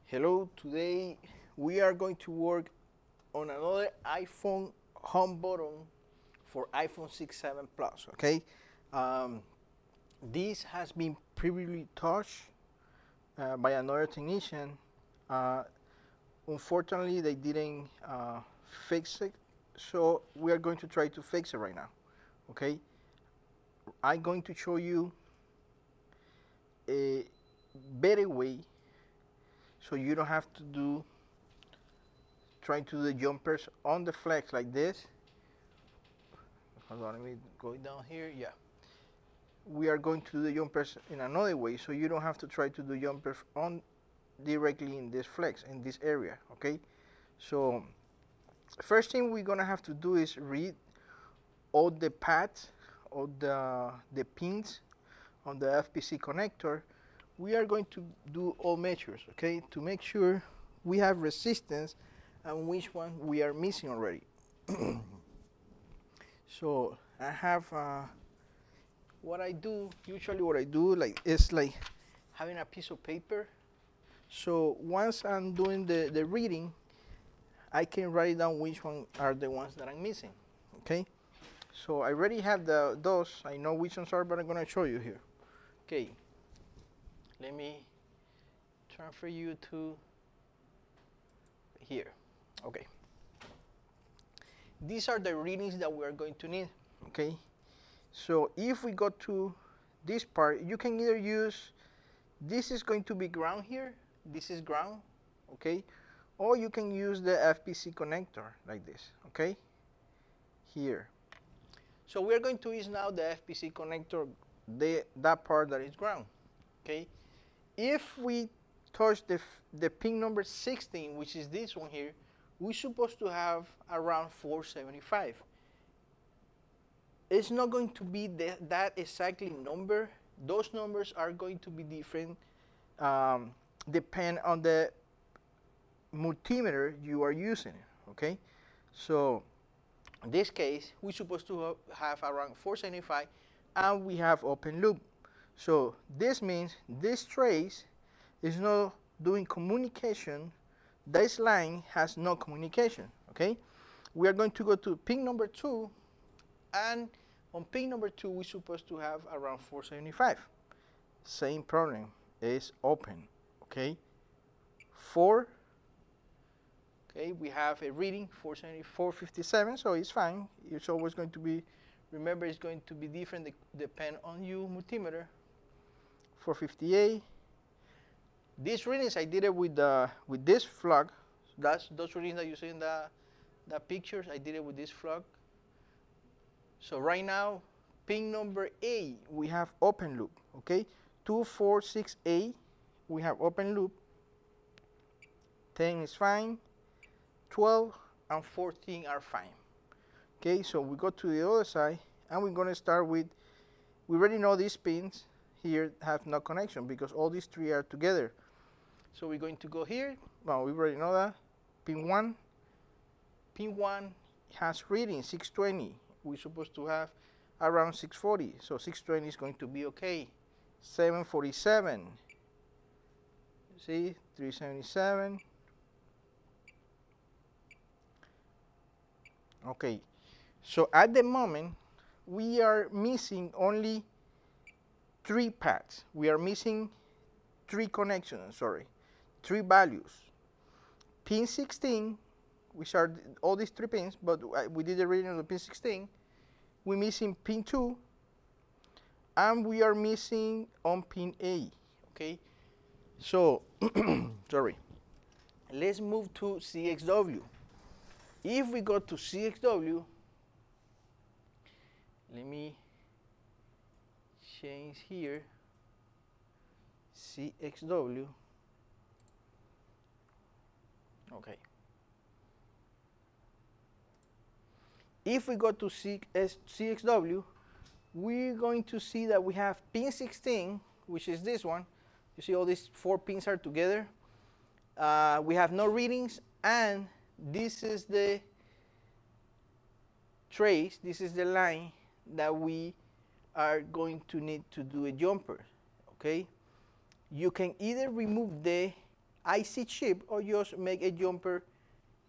Hello, today we are going to work on another iPhone home button for iPhone 6, 7 Plus, okay? This has been previously touched by another technician. Unfortunately, they didn't fix it, so we are going to try to fix it right now, okay? I'm going to show you a better way so you don't have to trying to do the jumpers on the flex like this. Hold on, let me go down here. Yeah, we are going to do the jumpers in another way, so you don't have to try to do jumpers on directly in this flex in this area. Okay, so first thing we're gonna have to do is read all the pads, all the pins on the FPC connector. We are going to do all measures, okay, to make sure we have resistance and which one we are missing already. So I have usually what I do is having a piece of paper. So once I'm doing the reading, I can write down which one are the ones that I'm missing, okay? So I already have those, I know which ones are, but I'm gonna show you here. Okay, let me transfer you to here. Okay. These are the readings that we are going to need, okay? So if we go to this part, you can either use, this is going to be ground here, this is ground, okay? Or you can use the FPC connector like this, okay? Here. So we're going to use now the FPC connector, that part that is ground, okay? If we touch the pin number 16, which is this one here, we're supposed to have around 475. It's not going to be that exactly number. Those numbers are going to be different, depend on the multimeter you are using, okay? So in this case, we're supposed to have around 475, and we have open loop. So this means this trace is not doing communication. This line has no communication, okay? We are going to go to pin number 2, and on pin number 2, we're supposed to have around 475. Same problem, is open, okay? 4, okay, we have a reading, 457, so it's fine. It's always going to be, remember, it's going to be different, depend on your multimeter. 458. These readings, I did it with this Flux. That's those readings that you see in the pictures. I did it with this Flux. So right now, pin number 8, we have open loop. Okay, 246A, we have open loop. 10 is fine. 12 and 14 are fine. Okay, so we go to the other side, and we're going to start with. We already know these pins here have no connection because all these 3 are together. So we're going to go here. Well, we already know that. Pin 1. Pin 1 has reading 620. We're supposed to have around 640. So 620 is going to be okay. 747. See, 377. Okay. So at the moment, we are missing only 3 pads. We are missing 3 connections, sorry. 3 values. Pin 16, which are all these 3 pins, but we did the reading on the pin 16. We're missing pin 2, and we are missing on pin A, okay? So, sorry. Let's move to CXW. If we go to CXW, let me change here, CXW. Okay. If we go to CXW, we're going to see that we have pin 16, which is this one. You see all these 4 pins are together. We have no readings, and this is the trace, this is the line that we are going to need to do a jumper, okay? You can either remove the IC chip or just make a jumper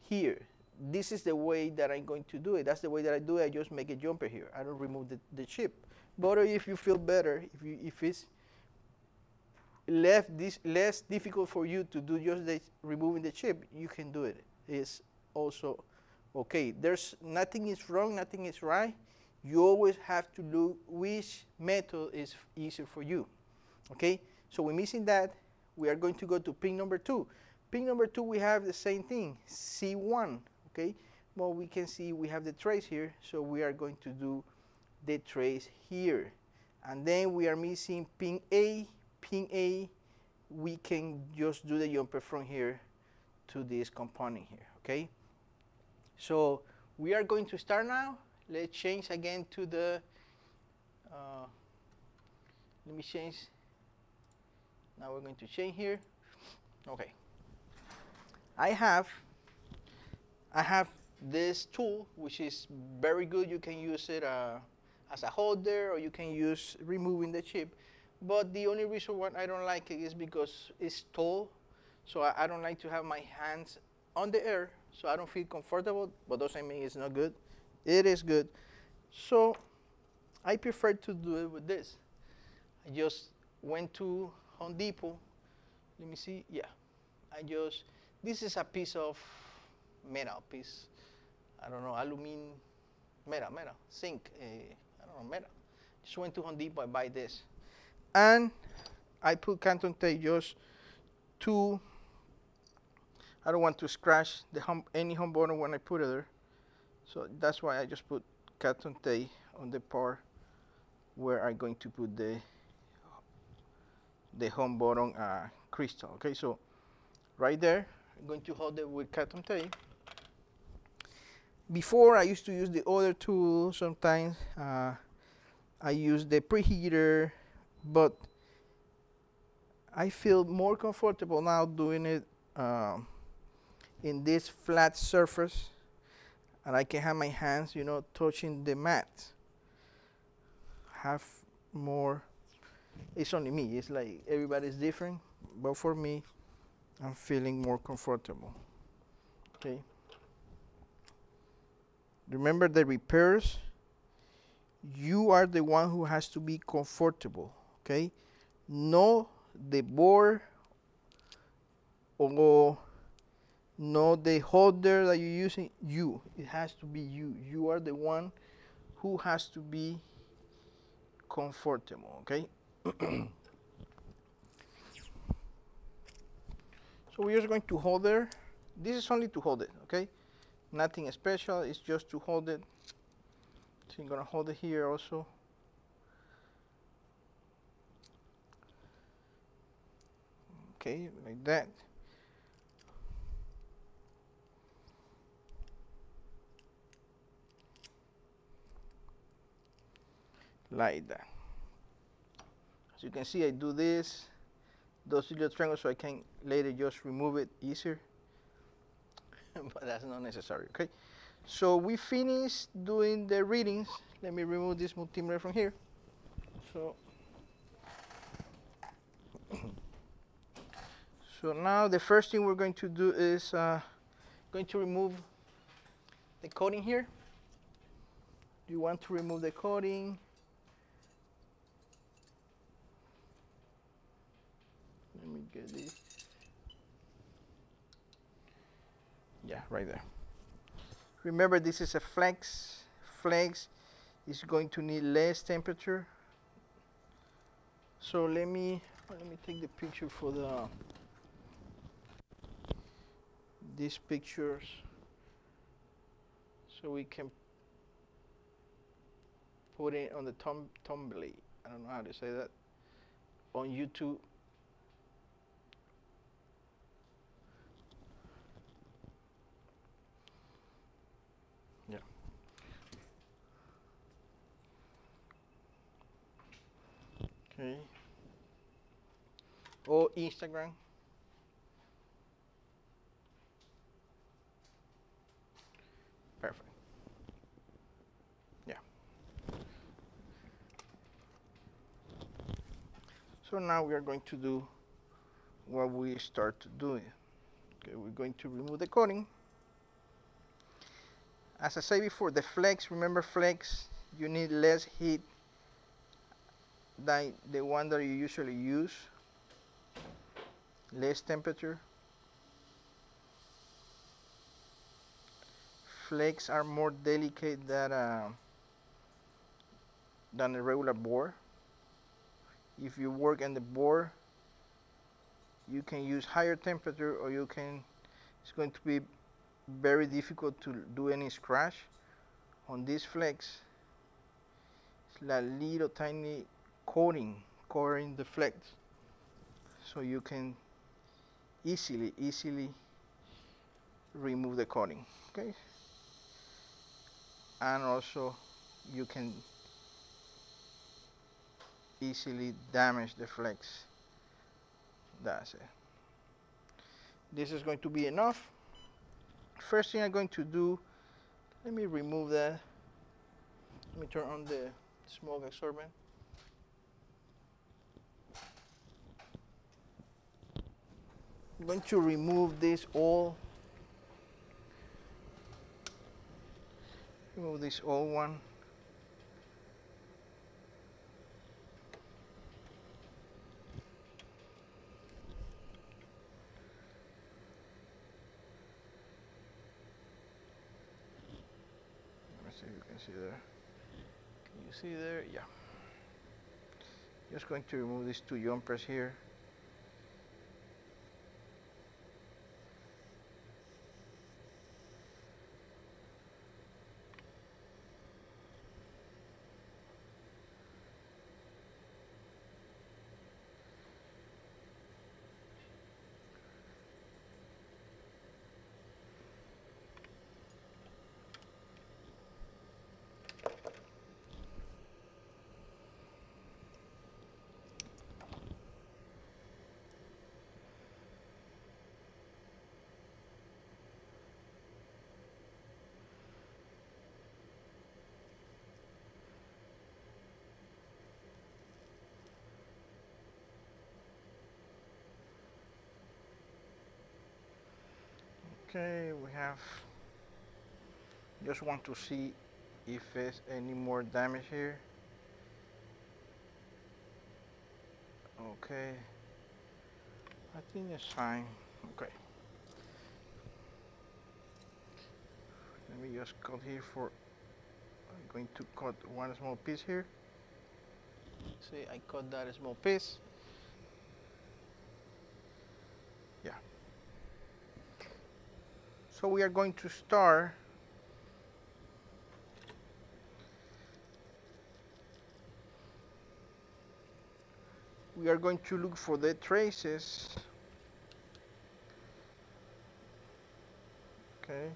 here. This is the way that I'm going to do it. That's the way that I do it. I just make a jumper here. I don't remove the chip. But if you feel better, if it's less difficult for you to do just the removing the chip, you can do it. It's also okay. There's nothing is wrong, nothing is right. You always have to look which method is easier for you. Okay, so we're missing that. We are going to go to pin number 2. Pin number 2, we have the same thing, C1. Okay, well, we can see we have the trace here, so we are going to do the trace here. And then we are missing pin A. Pin A, we can just do the jumper from here to this component here. Okay, so we are going to start now. Let's change again to the, let me change. Now we're going to change here. Okay. I have this tool, which is very good. You can use it as a holder, or you can use removing the chip. But the only reason why I don't like it is because it's tall. So I don't like to have my hands on the air, so I don't feel comfortable, but doesn't mean it's not good. It is good. So I prefer to do it with this. I just went to Home Depot. Let me see. Yeah. This is a piece of metal piece. I don't know, aluminum, metal, zinc. I don't know, metal. Just went to Home Depot and buy this. And I put Canton tape just to, I don't want to scratch any home button when I put it there. So that's why I just put Canton tape on the part where I'm going to put the home button crystal. Okay, so right there, I'm going to hold it with Canton tape. Before, I used to use the other tool sometimes. I use the preheater, but I feel more comfortable now doing it in this flat surface, and I can have my hands, you know, touching the mat. Have more, it's only me, it's like everybody's different, but for me, I'm feeling more comfortable. Okay. Remember the repairs, you are the one who has to be comfortable, okay? No the board or no the holder that you're using, you. It has to be you. You are the one who has to be comfortable, okay? So we're just going to hold there. This is only to hold it, okay? Nothing special, it's just to hold it. So I'm gonna hold it here also. Okay, like that. Like that. As you can see, I do this, those little triangles, so I can later just remove it easier. But that's not necessary, okay? So we finished doing the readings. Let me remove this multimeter from here. So, so now the first thing we're going to do is going to remove the coating here. You want to remove the coating. Let me get this. Yeah, right there. Remember, this is a flex. Flex is going to need less temperature. So let me take the picture for these pictures, so we can put it on the thumbnail. I don't know how to say that on YouTube. Yeah. Okay. Or Instagram. Perfect. Yeah. So now we are going to do what we start to do. Okay, we're going to remove the coating. As I said before, the flex, remember flex, you need less heat than the one that you usually use, less temperature. Flex are more delicate than a regular bore. If you work on the bore, you can use higher temperature, or it's going to be very difficult to do any scratch. On this flex, it's like little tiny coating covering the flex, so you can easily remove the coating. Okay, and also you can easily damage the flex. That's it. This is going to be enough. First thing I'm going to do, let me remove that. Let me turn on the smoke absorbent. I'm going to remove this oil. Remove this old one. Let me see if you can see there. Can you see there? Yeah. Just going to remove these two jumpers here. Okay, we have, just want to see if there's any more damage here. Okay, I think it's fine. Okay, let me just cut here for, I'm going to cut one small piece here. See, I cut that small piece. Yeah. So we are going to start we are going to look for the traces. Okay.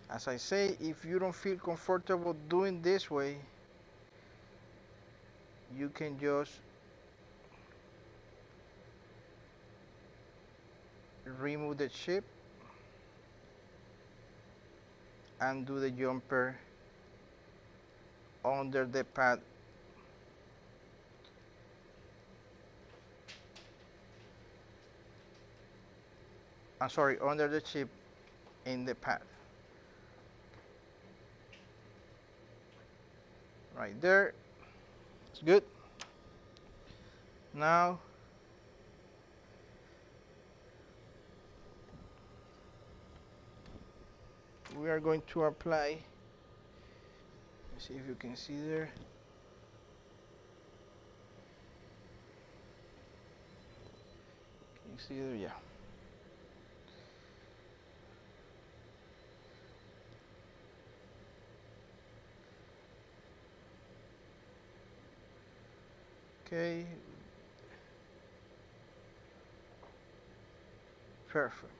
As I say, if you don't feel comfortable doing this way, you can just remove the chip and do the jumper under the pad. I'm sorry, under the chip in the pad. Right there, it's good. Now we are going to apply, let's see if you can see there. Can you see there? Yeah. Okay, perfect.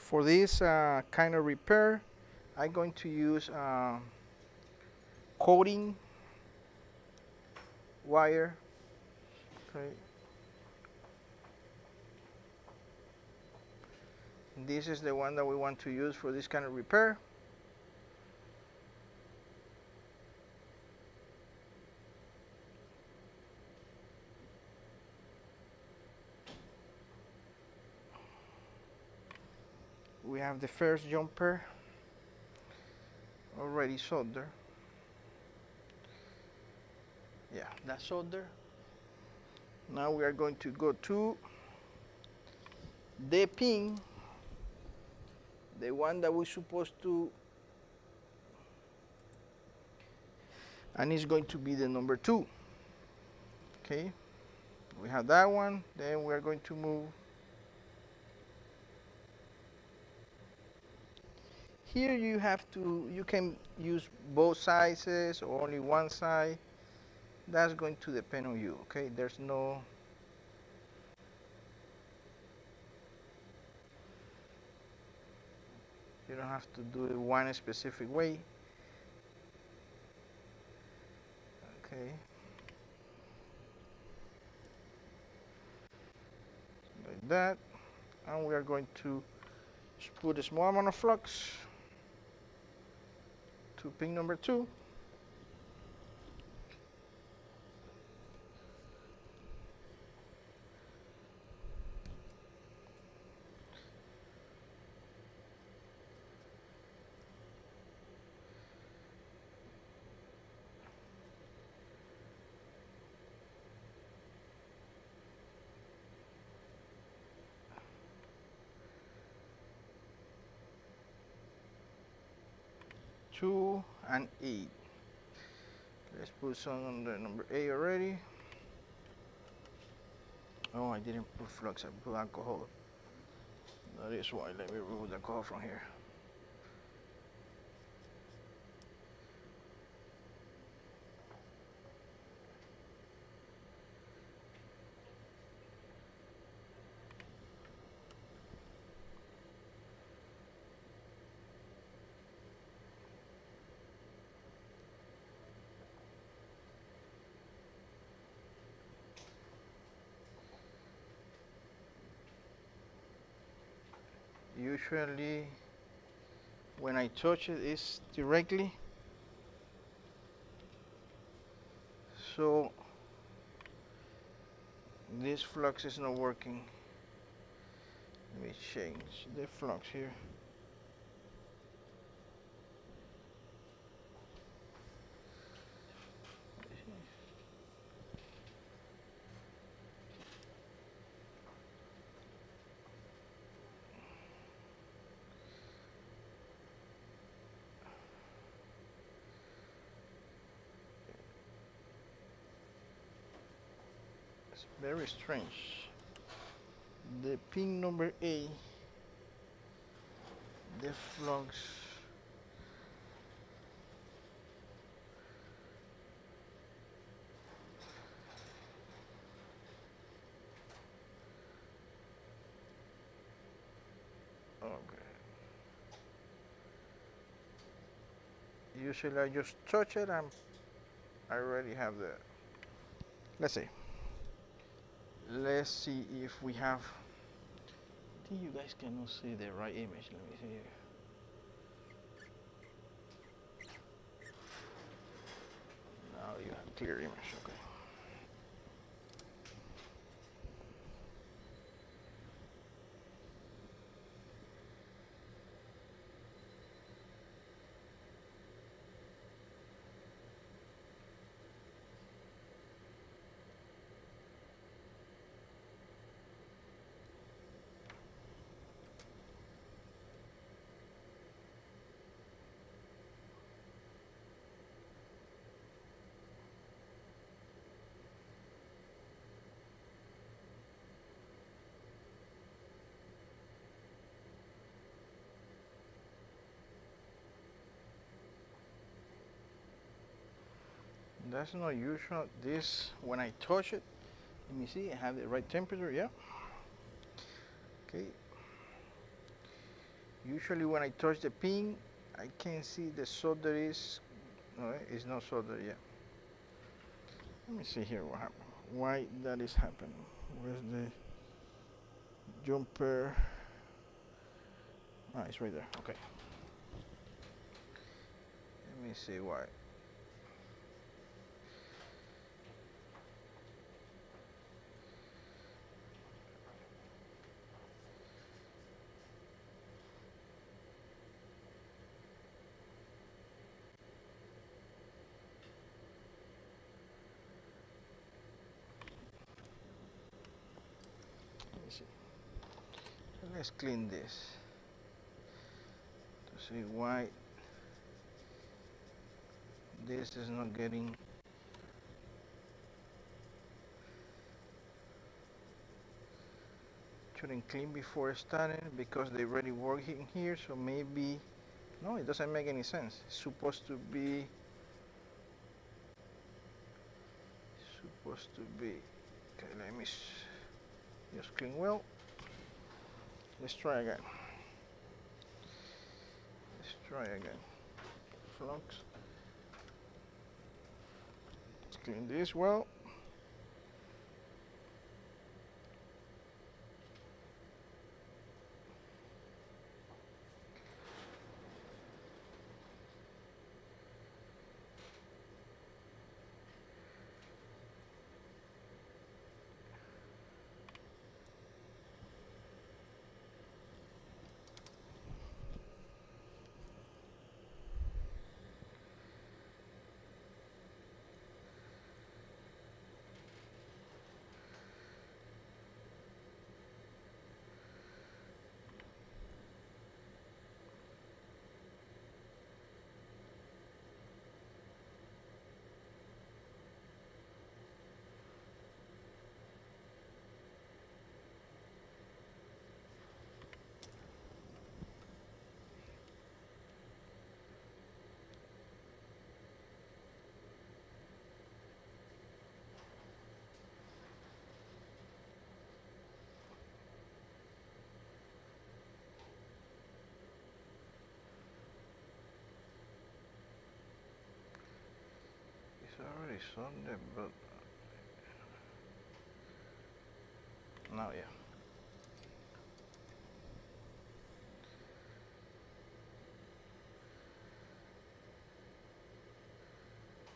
For this kind of repair, I'm going to use coating wire. Okay. This is the one that we want to use for this kind of repair. We have the first jumper already soldered. Yeah, that's soldered. Now we are going to go to the pin, the one that we're supposed to, and it's going to be the number 2. Okay, we have that one. Then we are going to move here. You can use both sizes or only one side. That's going to depend on you. Okay, there's no you don't have to do it one specific way. Okay, like that, and we are going to put a small amount of flux to pin number 2. Two and 8. Let's put some on the number 8 already. Oh, I didn't put flux, I put alcohol. That is why. Let me remove the alcohol from here. Usually when I touch it, it's directly, so this flux is not working. Let me change the flux here. Very strange. The pin number 8, the flux okay. Usually I just touch it and I already have the, let's see if we have, I think you guys cannot see the right image. Let me see here. Now you have clear image, okay. That's not usual. This, when I touch it, let me see, I have the right temperature, yeah. Okay. Usually when I touch the pin, I can see the solder is, no, it's not soldered yet. Let me see here what happened. Why that is happening. Where's the jumper? Ah, it's right there. Okay. Let me see why. Let me see. So let's clean this to see why this is not getting. Shouldn't clean before starting because they already working here, so maybe no, it doesn't make any sense. It's supposed to be okay. Let me just clean well. Let's try again. Flux. Let's clean this well. Already soldered, but now yeah.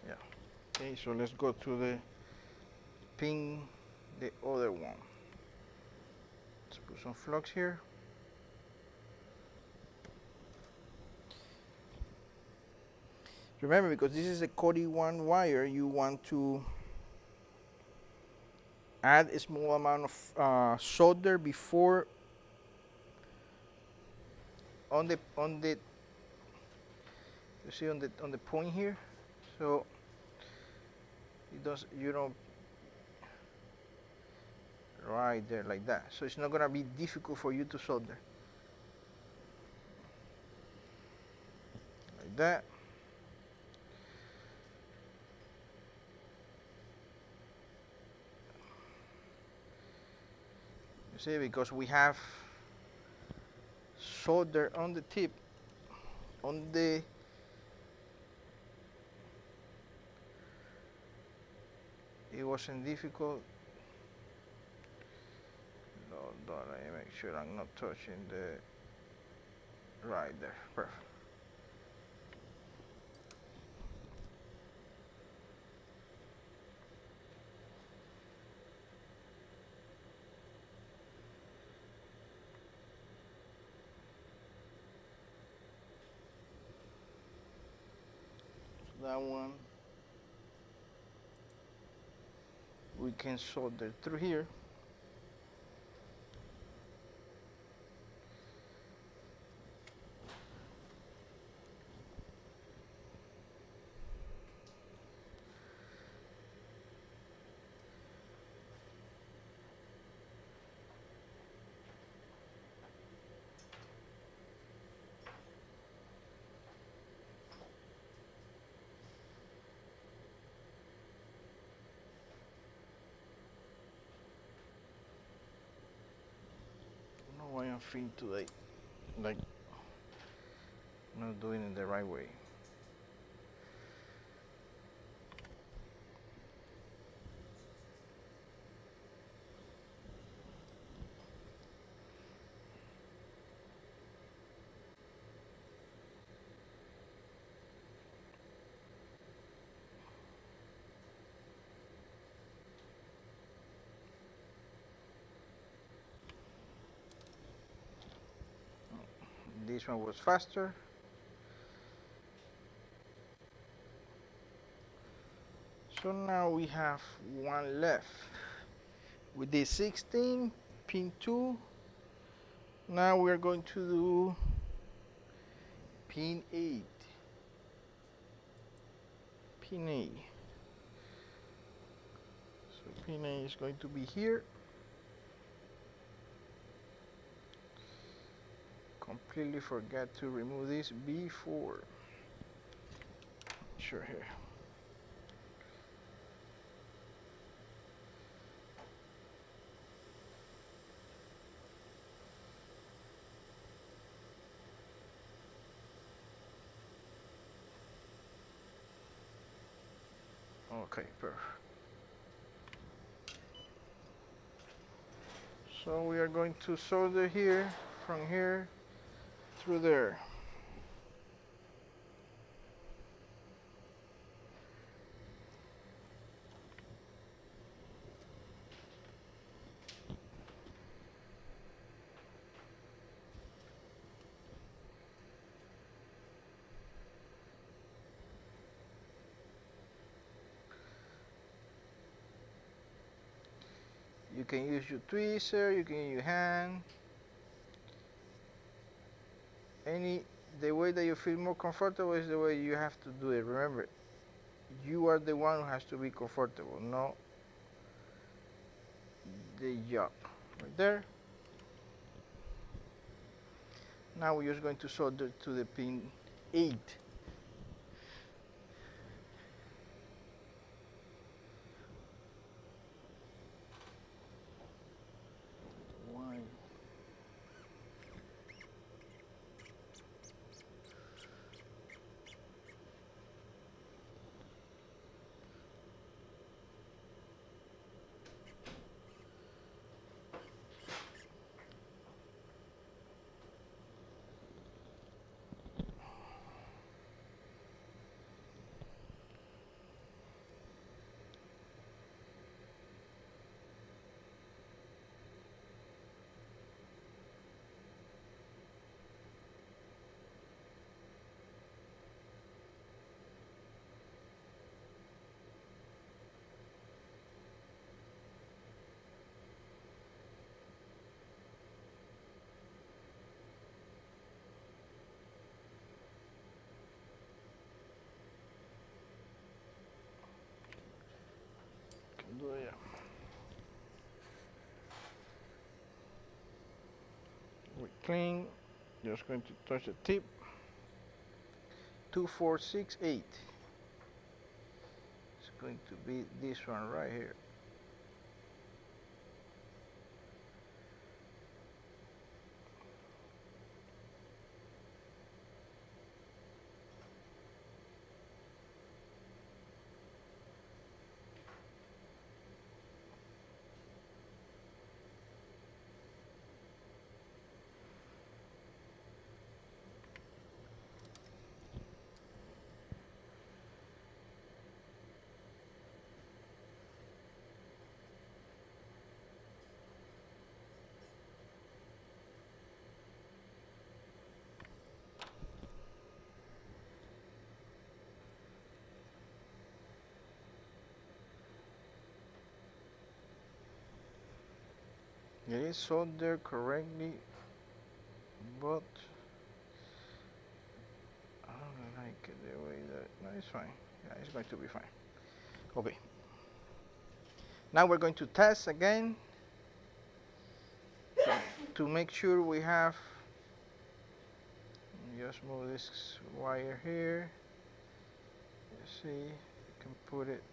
Yeah. Okay, so let's go to the pin, the other one. Let's put some flux here. Remember, because this is a Cody 1 wire, you want to add a small amount of solder before on the you see on the point here, so you don't right there like that, so it's not gonna be difficult for you to solder like that. See, because we have solder on the tip, on the it wasn't difficult. No, let me make sure I'm not touching the right there. Perfect. That one we can solder through here. Why I'm feeling today like not doing it the right way. This one was faster. So now we have one left. With this 16, pin 2. Now we are going to do pin 8. Pin 8. So pin 8 is going to be here. Completely forgot to remove this before. Sure here. Okay, perfect. So we are going to solder here, from here through there. You can use your tweezer, you can use your hand. The way that you feel more comfortable is the way you have to do it. Remember, you are the one who has to be comfortable, not the job. Right there. Now we're just going to solder to the pin 8. We clean, just going to touch the tip. 2468. It's going to be this one right here. It is soldered correctly, but I don't like it the way that. No, it's fine. Yeah, it's going to be fine. Okay. Now we're going to test again to make sure we have. Just move this wire here. You see, you can put it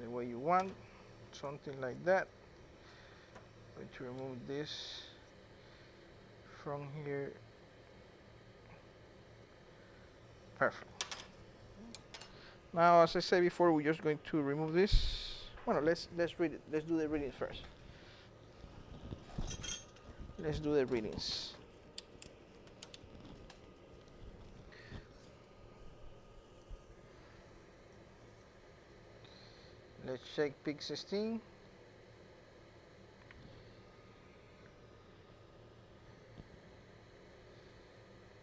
the way you want, something like that. Going to remove this from here. Perfect. Now, as I said before, we're just going to remove this. Well, let's read it. Let's do the readings first. Let's do the readings. Let's check peak 16.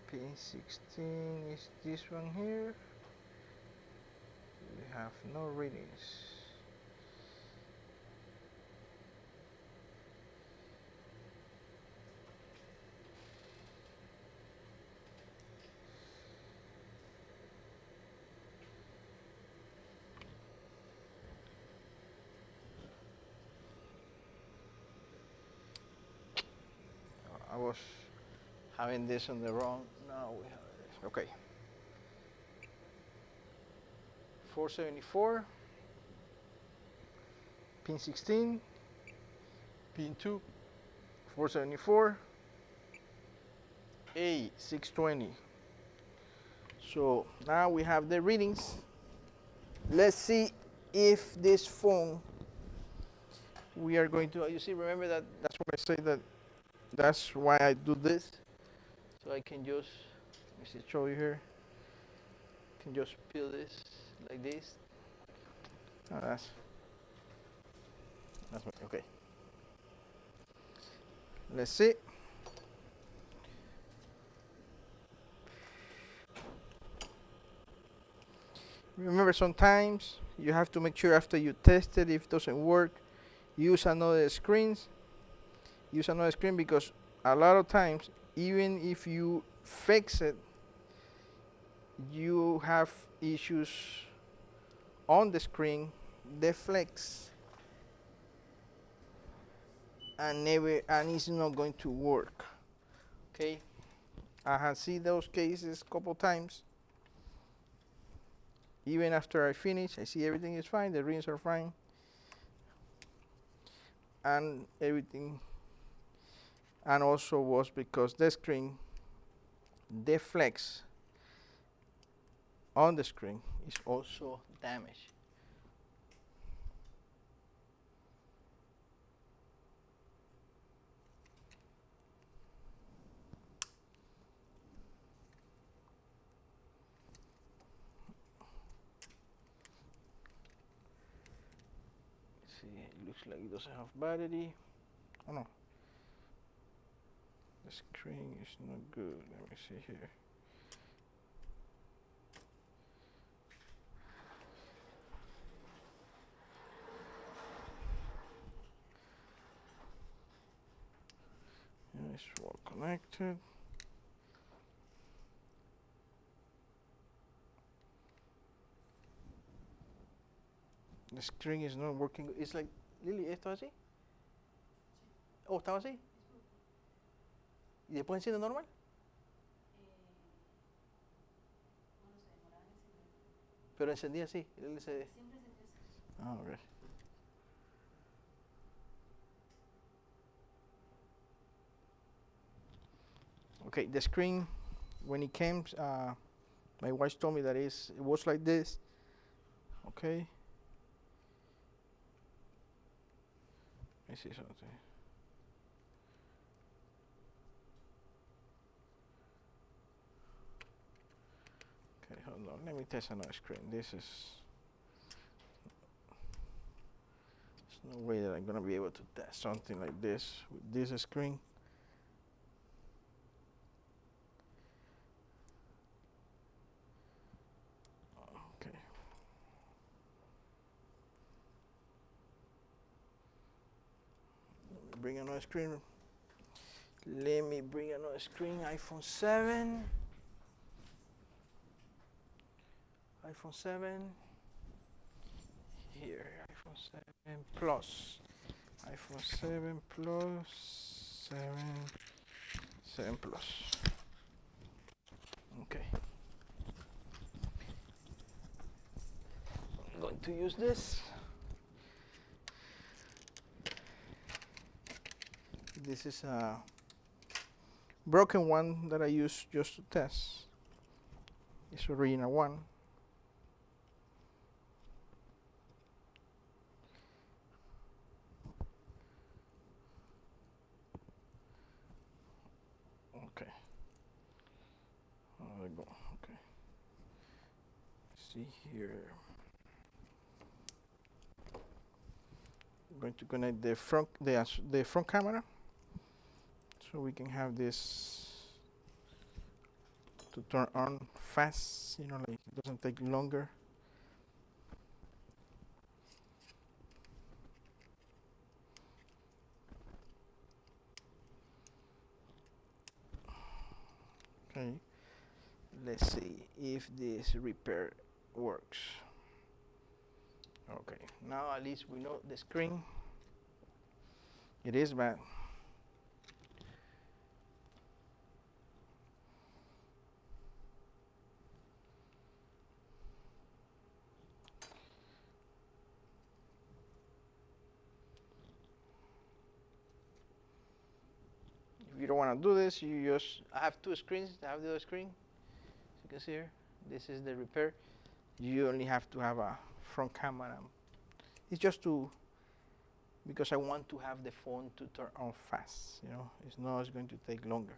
Pin 16 is this one here. We have no readings. I was having this on the wrong. Now we have this. Okay. 474. Pin 16. Pin 2. 474. A 620. So now we have the readings. Let's see if this phone we are going to. You see, remember that that's what I say that. That's why I do this, so I can just, let me see, show you here. Can just peel this like this. Oh, that's okay. Let's see. Remember, sometimes you have to make sure after you test it, if it doesn't work, use another screen. Use another screen, because a lot of times, even if you fix it, you have issues on the screen, deflects, and it's not going to work. Okay, I have seen those cases a couple times. Even after I finish, I see everything is fine, the rings are fine, and everything. And also was because the screen deflects on the screen is also damaged. See, it looks like it doesn't have battery. Oh no. The screen is not good. Let me see here. Yeah, it's well connected. The screen is not working. It's like, Lily, ¿esto así? Oh, ¿estaba así? ¿Y después enciende normal? Pero encendía así, el LCD. Siempre encendía así. Ah, ok. Okay, the screen, when it came, my wife told me that it was like this. Okay. Let me see something. Okay, hold on. Let me test another screen. There's no way that I'm gonna be able to test something like this with this screen. Okay. Let me bring another screen. Let me bring another screen. iPhone 7. iPhone 7. Here, iPhone 7 Plus. iPhone 7 Plus. 7 Plus. Okay. I'm going to use this. This is a broken one that I use just to test. It's original one. Okay. There we go. Okay. See here. I'm going to connect the front camera, so we can have this to turn on fast. You know, like it doesn't take longer. Okay. Let's see if this repair works. Okay, now at least we know the screen. It is bad. If you don't want to do this, you just, I have two screens. I have the other screen. As you can see here, this is the repair. You only have to have a front camera. It's just to, because I want to have the phone to turn on fast. You know, it's not going to take longer.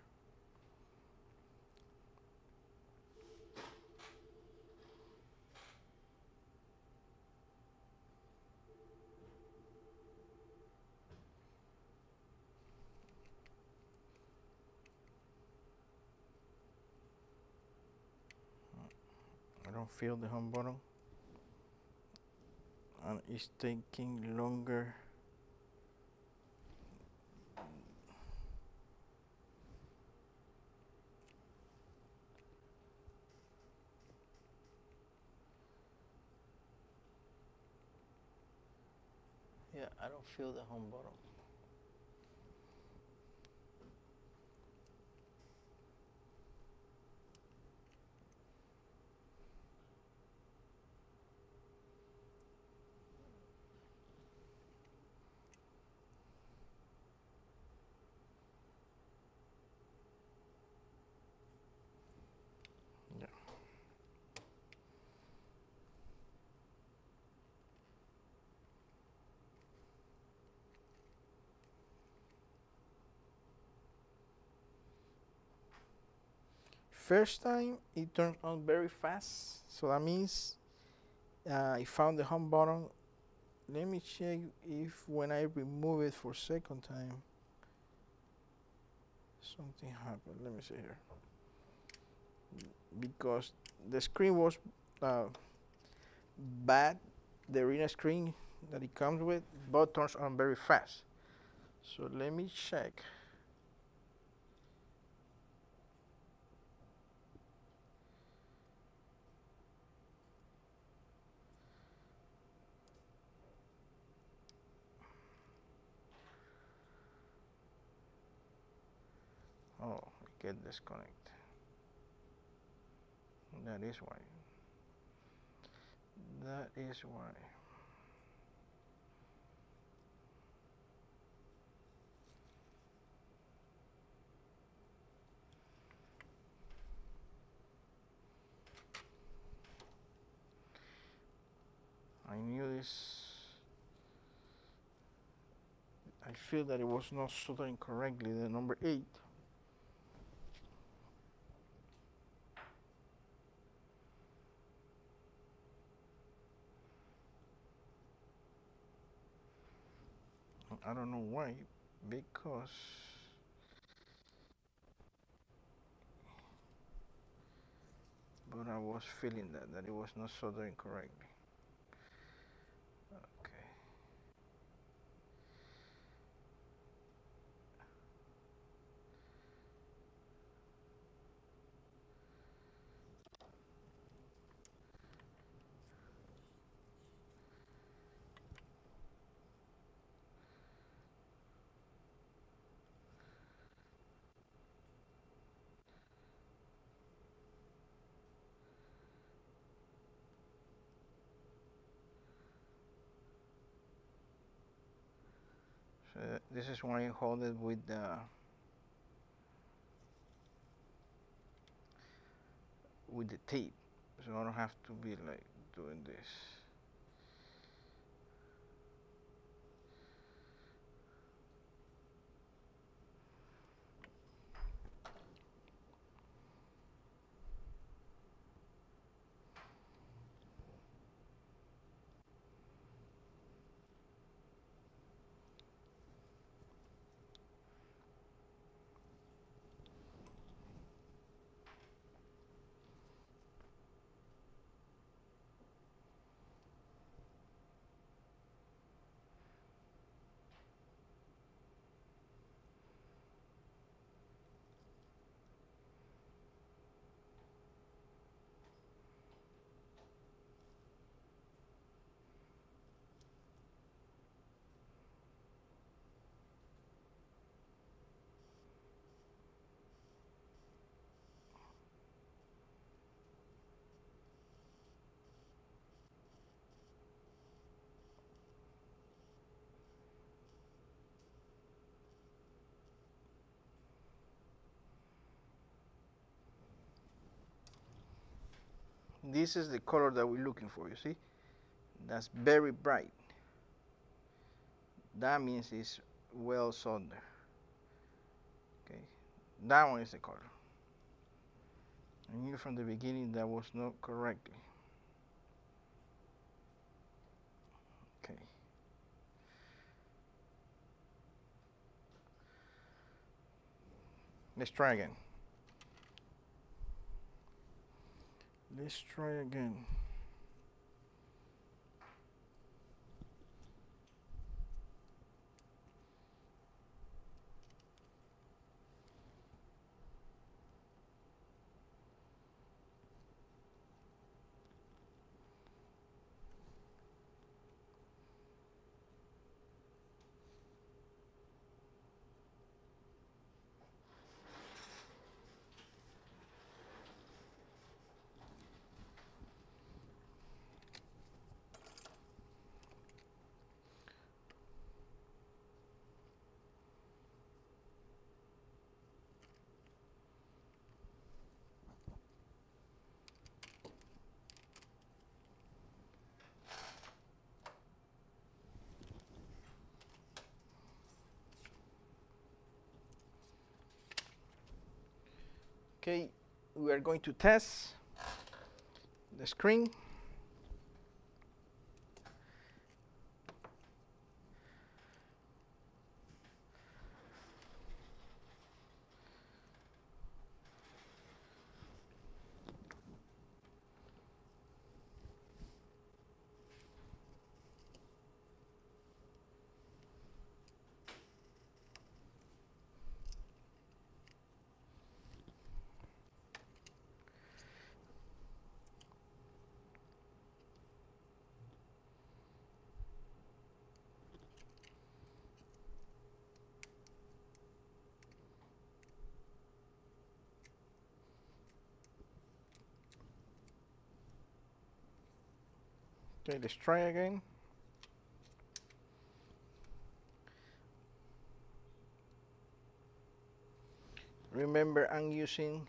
I don't feel the home button, and it's taking longer. Yeah, I don't feel the home button. Yeah. First time it turned on very fast, so that means I found the home button. Let me check if when I remove it for second time something happened. Let me see here, because the screen was bad. The arena screen that it comes with, but turns on very fast. So let me check. Oh, get disconnect. That is why. That is why. I knew this. I feel that it was not soldering correctly, the number 8. I don't know why, because but I was feeling that it was not soldering correctly. Okay. So this is why I hold it with the tape. so I don't have to be like doing this. This is the color that we're looking for, you see? That's very bright. That means it's well soldered. Okay, that one is the color. I knew from the beginning that was not correctly. Okay. Let's try again. Let's try again. Okay, we are going to test the screen. Okay, let's try again. Remember, I'm using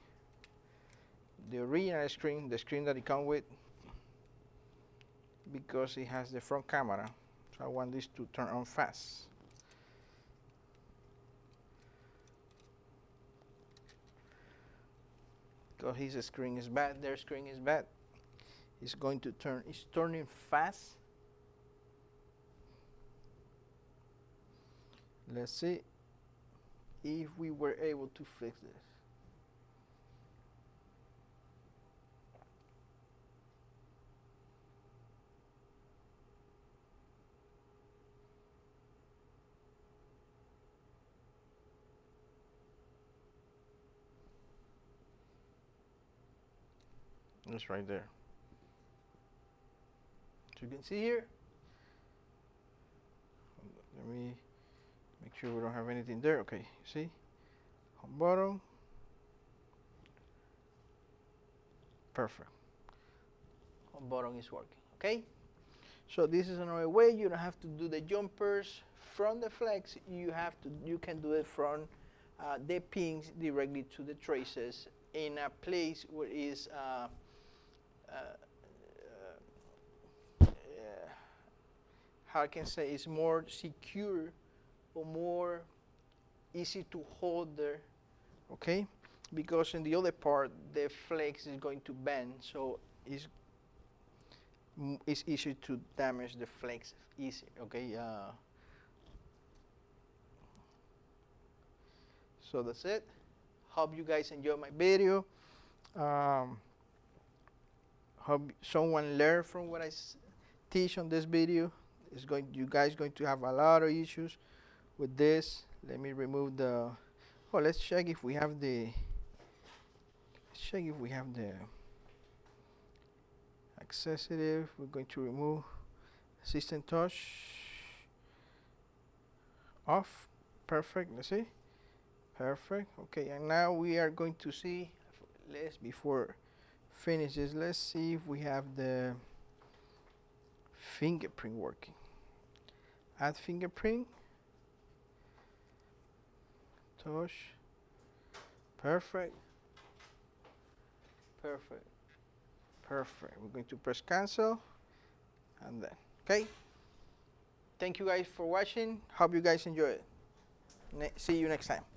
the original screen, the screen that it comes with, because it has the front camera. So I want this to turn on fast. Because his screen is bad, their screen is bad. It's going to turn, it's turning fast. Let's see if we were able to fix this. It's right there. So you can see here. Let me make sure we don't have anything there. Okay, see? On bottom. Perfect. On bottom is working. Okay? So this is another way. You don't have to do the jumpers from the flex. You can do it from the pins directly to the traces in a place where is how I can say, it's more secure or more easy to hold there, okay? Because in the other part, the flex is going to bend, so it's easy to damage the flex easy, okay? So that's it. Hope you guys enjoy my video. Hope someone learned from what I teach on this video. You guys going to have a lot of issues with this. Let me remove the. Oh, let's check if we have the. Let's check if we have the accessory. We're going to remove assistant touch off. Perfect. Let's see. Perfect. Okay, and now we are going to see. Before finishes, let's see if we have the fingerprint working. Add fingerprint. Touch. Perfect. Perfect. Perfect. We're going to press cancel. And then, okay. Thank you guys for watching. Hope you guys enjoy it. See you next time.